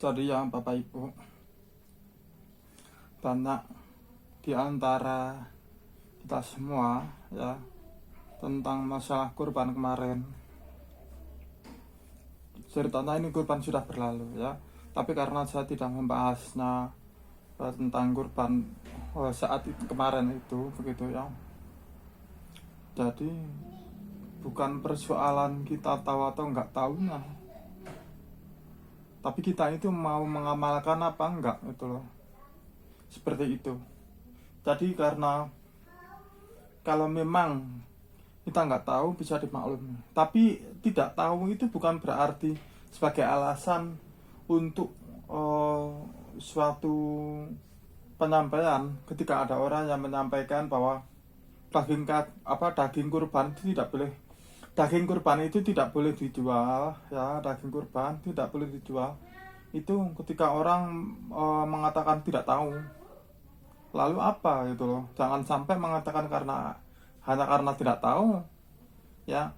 Jadi yang Bapak Ibu, banyak di antara kita semua ya tentang masalah kurban kemarin. Ceritanya ini kurban sudah berlalu ya, tapi karena saya tidak membahasnya tentang kurban saat itu kemarin itu begitu ya. Jadi bukan persoalan kita tahu atau nggak tahunya, tapi kita itu mau mengamalkan apa enggak itu loh, seperti itu. Jadi karena kalau memang kita nggak tahu bisa dimaklumi, tapi tidak tahu itu bukan berarti sebagai alasan untuk suatu penyampaian. Ketika ada orang yang menyampaikan bahwa daging kurban itu tidak boleh, daging kurban itu tidak boleh dijual ya, daging kurban tidak boleh dijual. Itu ketika orang mengatakan tidak tahu, lalu apa gitu loh. Jangan sampai mengatakan hanya karena tidak tahu ya.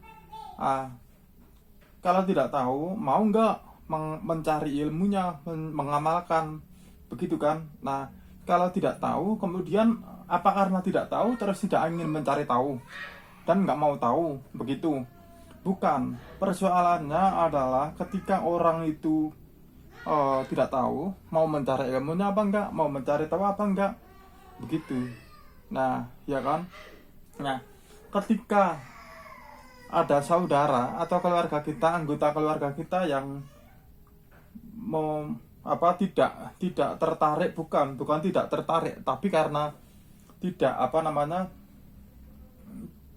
Kalau tidak tahu, mau nggak mencari ilmunya, mengamalkan, begitu kan. Nah, kalau tidak tahu kemudian apa karena tidak tahu terus tidak ingin mencari tahu dan nggak mau tahu, begitu? Bukan. Persoalannya adalah ketika orang itu tidak tahu, mau mencari ilmunya apa enggak, mau mencari tahu apa enggak, begitu. Nah, ya kan. Nah, ketika ada saudara atau keluarga kita, anggota keluarga kita yang mau tidak tertarik, bukan tidak tertarik, tapi karena tidak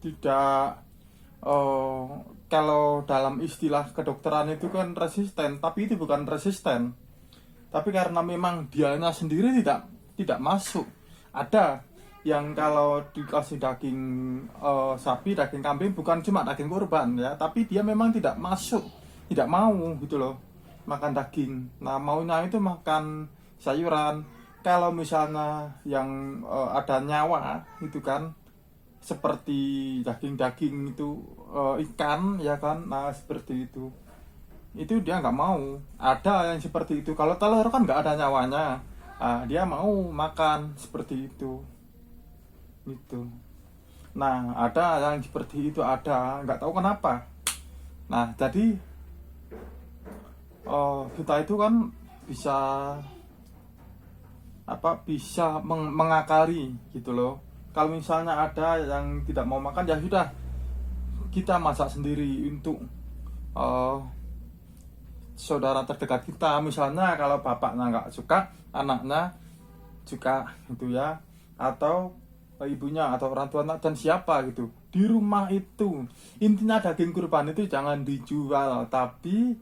tidak kalau dalam istilah kedokteran itu kan resisten, tapi itu bukan resisten, tapi karena memang dianya sendiri tidak masuk. Ada yang kalau dikasih daging sapi, daging kambing, bukan cuma daging kurban ya, tapi dia memang tidak masuk, tidak mau gitu loh makan daging. Nah, maunya itu makan sayuran. Kalau misalnya yang ada nyawa itu kan, seperti daging-daging itu ikan ya kan, nah seperti itu dia nggak mau. Ada yang seperti itu. Kalau telur kan nggak ada nyawanya, dia mau makan seperti itu gitu. Nah, ada yang seperti itu, ada, nggak tahu kenapa. Nah, jadi kita itu kan bisa mengakali gitu loh. Kalau misalnya ada yang tidak mau makan, ya sudah, kita masak sendiri untuk saudara terdekat kita. Misalnya kalau bapaknya nggak suka, anaknya suka gitu ya, atau ibunya atau orang tua dan siapa gitu di rumah itu. Intinya daging kurban itu jangan dijual, tapi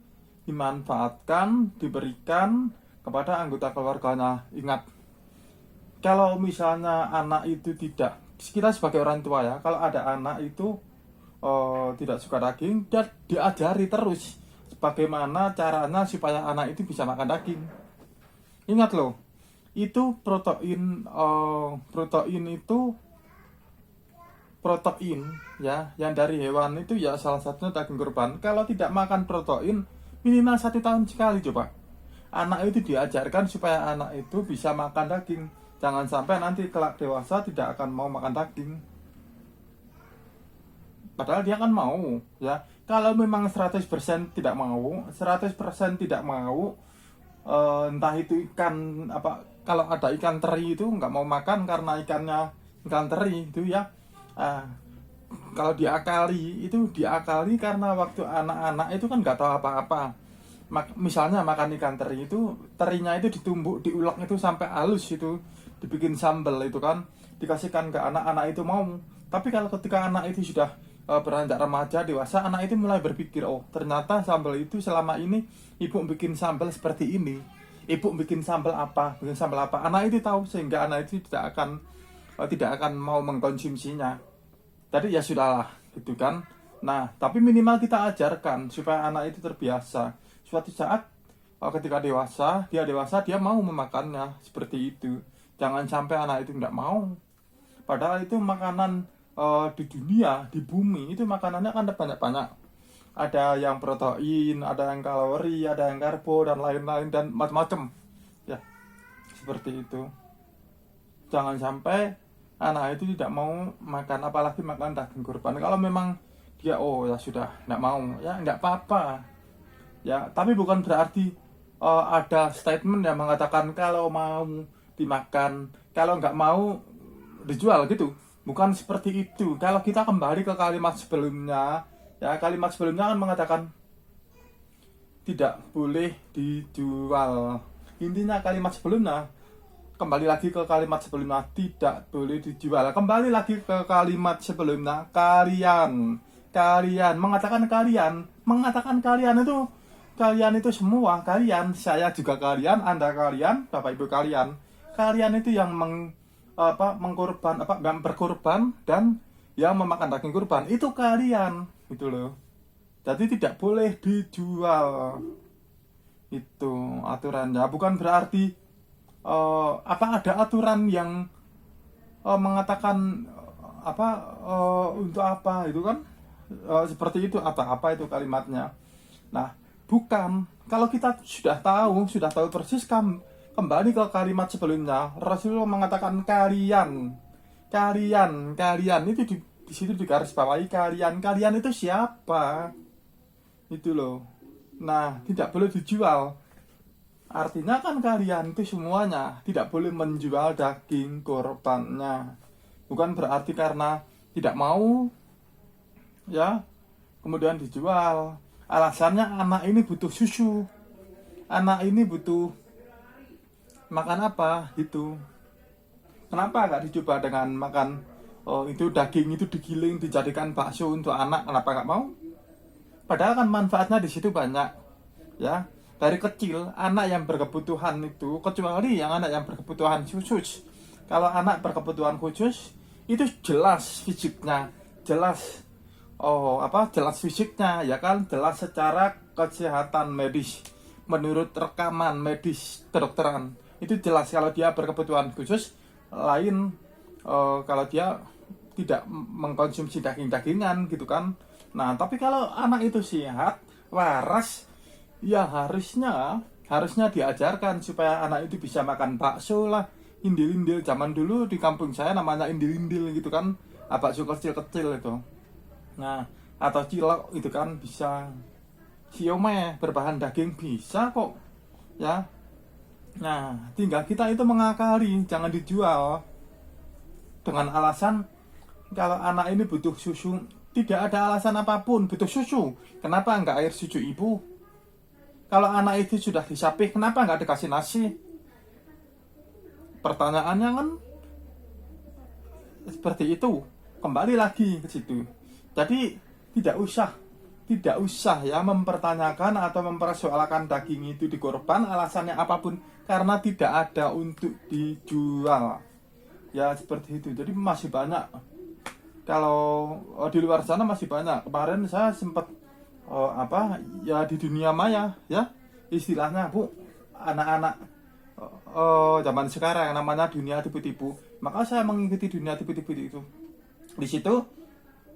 dimanfaatkan, diberikan kepada anggota keluarganya. Ingat, kalau misalnya anak itu tidak, kita sebagai orang tua ya, kalau ada anak itu tidak suka daging, dan diajari terus bagaimana caranya supaya anak itu bisa makan daging. Ingat loh, itu protein ya, yang dari hewan itu ya salah satunya daging kurban. Kalau tidak makan protein minimal 1 tahun sekali, coba anak itu diajarkan supaya anak itu bisa makan daging. Jangan sampai nanti kelak dewasa tidak akan mau makan daging, padahal dia kan mau ya. Kalau memang 100% tidak mau, 100% tidak mau, entah itu ikan apa, kalau ada ikan teri itu nggak mau makan karena ikan teri itu ya. Kalau diakali karena waktu anak-anak itu kan nggak tahu apa-apa. Misalnya makan ikan teri itu, terinya itu ditumbuk, diulek itu sampai halus, itu dibikin sambal itu kan, dikasihkan ke anak-anak itu mau. Tapi kalau ketika anak itu sudah beranjak remaja, dewasa, anak itu mulai berpikir, oh ternyata sambal itu selama ini ibu bikin sambal seperti ini, ibu bikin sambal apa, anak itu tahu, sehingga anak itu tidak akan mau mengkonsumsinya. Jadi ya sudahlah gitu kan. Nah, tapi minimal kita ajarkan supaya anak itu terbiasa. Suatu saat ketika dia dewasa dia mau memakannya, seperti itu. Jangan sampai anak itu tidak mau, padahal itu makanan di dunia, di bumi itu makanannya kan banyak-banyak. ada yang protein, ada yang kalori, ada yang karbo dan lain-lain dan macam-macam. Ya, seperti itu. Jangan sampai anak itu tidak mau makan, apalagi makan daging kurban. Kalau memang dia ya sudah tidak mau, ya tidak apa-apa. Ya, tapi bukan berarti ada statement yang mengatakan kalau mau dimakan, kalau nggak mau dijual gitu. Bukan seperti itu. Kalau kita kembali ke kalimat sebelumnya, ya kalimat sebelumnya kan mengatakan tidak boleh dijual. Intinya kalimat sebelumnya, kembali lagi ke kalimat sebelumnya, tidak boleh dijual. Kembali lagi ke kalimat sebelumnya, kalian mengatakan kalian itu semua, kalian, saya juga kalian, Anda kalian, Bapak Ibu kalian itu yang berkorban dan yang memakan daging kurban, itu kalian gitu loh. Jadi tidak boleh dijual, itu aturannya. Bukan berarti ada aturan yang mengatakan untuk apa itu kan, seperti itu, apa itu kalimatnya. Nah, bukan. Kalau kita sudah tahu persis, kembali ke kalimat sebelumnya. Rasulullah mengatakan kalian itu di situ digarisbawahi kalian itu siapa? Itu loh. Nah, tidak boleh dijual. Artinya kan kalian itu semuanya tidak boleh menjual daging korbannya. Bukan berarti karena tidak mau ya kemudian dijual. Alasannya anak ini butuh susu, anak ini butuh makan apa gitu. Kenapa nggak dicoba dengan makan itu daging itu digiling dijadikan bakso untuk anak? Kenapa nggak mau? Padahal kan manfaatnya di situ banyak, ya. Dari kecil anak yang berkebutuhan itu, kecuali yang anak yang berkebutuhan khusus. Kalau anak berkebutuhan khusus itu jelas fisiknya, jelas jelas fisiknya, ya kan, jelas secara kesehatan medis menurut rekaman medis kedokteran. Itu jelas kalau dia berkebutuhan khusus, lain kalau dia tidak mengkonsumsi daging-dagingan gitu kan. Nah, tapi kalau anak itu sehat, waras, ya harusnya diajarkan supaya anak itu bisa makan bakso lah, indil-indil. Zaman dulu di kampung saya namanya indil-indil gitu kan, bakso kecil-kecil itu. Nah, atau cilok itu kan bisa, siomay berbahan daging bisa kok, ya. Nah, tinggal kita itu mengakali, jangan dijual dengan alasan kalau anak ini butuh susu. Tidak ada alasan apapun, butuh susu, kenapa enggak air susu ibu? Kalau anak itu sudah disapih, kenapa enggak dikasih nasi? Pertanyaannya kan seperti itu. Kembali lagi ke situ. Jadi tidak usah ya mempertanyakan atau mempersoalkan daging itu dikorban, alasannya apapun, karena tidak ada untuk dijual. Ya seperti itu. Jadi masih banyak. Kalau di luar sana masih banyak. Kemarin saya sempat di dunia maya, ya istilahnya Bu, anak-anak zaman sekarang namanya dunia tipu-tipu. Maka saya mengikuti dunia tipu-tipu itu. Di situ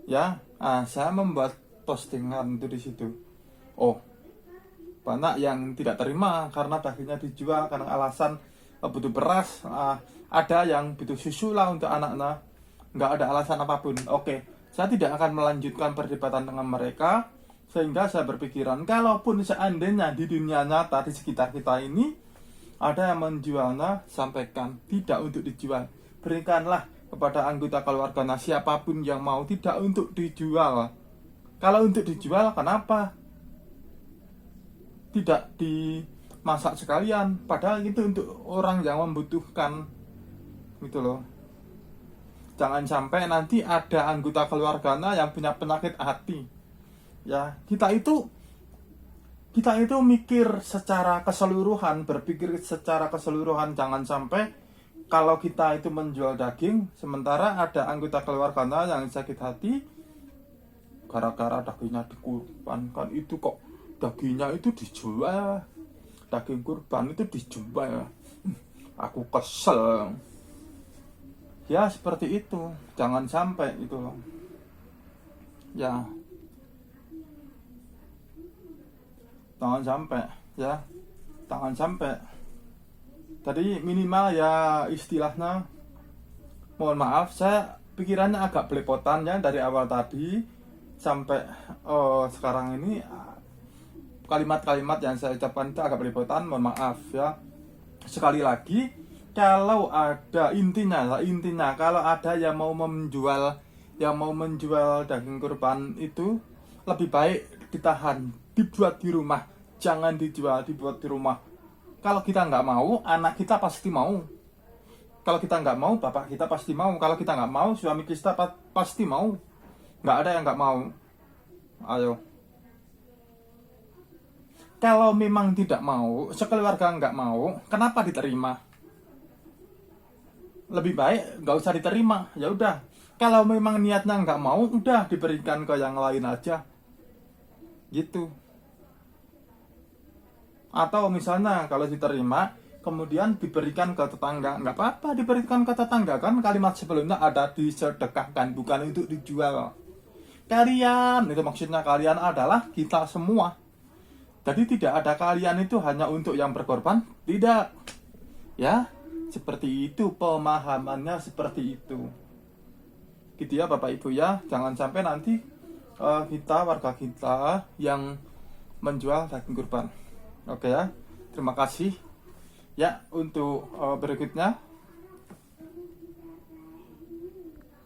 ya, saya membuat postingan itu di situ. Banyak yang tidak terima karena dagingnya dijual karena alasan butuh beras. Ada yang butuh susu lah untuk anaknya. Nggak ada alasan apapun. Saya tidak akan melanjutkan perdebatan dengan mereka, sehingga saya berpikiran, kalaupun seandainya di dunia nyata di sekitar kita ini ada yang menjualnya, sampaikan tidak untuk dijual. Berikanlah kepada anggota keluarga siapapun yang mau, tidak untuk dijual. Kalau untuk dijual, kenapa tidak dimasak sekalian? Padahal itu untuk orang yang membutuhkan, gitu loh. Jangan sampai nanti ada anggota keluarganya yang punya penyakit hati. Ya, kita itu mikir secara keseluruhan, berpikir secara keseluruhan. Jangan sampai kalau kita itu menjual daging, sementara ada anggota keluarganya yang sakit hati gara-gara dagingnya dikurbankan. Itu kok dagingnya itu dijual, daging kurban itu dijual. Aku kesel. Ya seperti itu, jangan sampai itu loh. Ya, jangan sampai ya, jangan sampai. Tadi minimal ya istilahnya, mohon maaf saya pikirannya agak belepotan ya dari awal tadi sampai sekarang ini, kalimat-kalimat yang saya ucapkan itu agak belepotan, mohon maaf ya. Sekali lagi, kalau ada intinya kalau ada yang mau menjual daging kurban itu, lebih baik ditahan, dibuat di rumah, jangan dijual, dibuat di rumah. Kalau kita nggak mau, anak kita pasti mau. Kalau kita nggak mau, bapak kita pasti mau. Kalau kita nggak mau, suami kita pasti mau. Nggak ada yang nggak mau. Ayo. Kalau memang tidak mau, sekeluarga nggak mau, kenapa diterima? Lebih baik nggak usah diterima. Ya udah. Kalau memang niatnya nggak mau, udah diberikan ke yang lain aja. Gitu. Atau misalnya kalau diterima, kemudian diberikan ke tetangga, nggak apa-apa diberikan ke tetangga, kan kalimat sebelumnya ada disedekahkan, bukan untuk dijual. Kalian, itu maksudnya kalian adalah kita semua. Jadi tidak ada kalian itu hanya untuk yang berkorban, tidak. Ya, seperti itu pemahamannya, seperti itu. Gitu ya Bapak Ibu ya, jangan sampai nanti warga kita yang menjual daging kurban. Oke ya, terima kasih. Ya, untuk berikutnya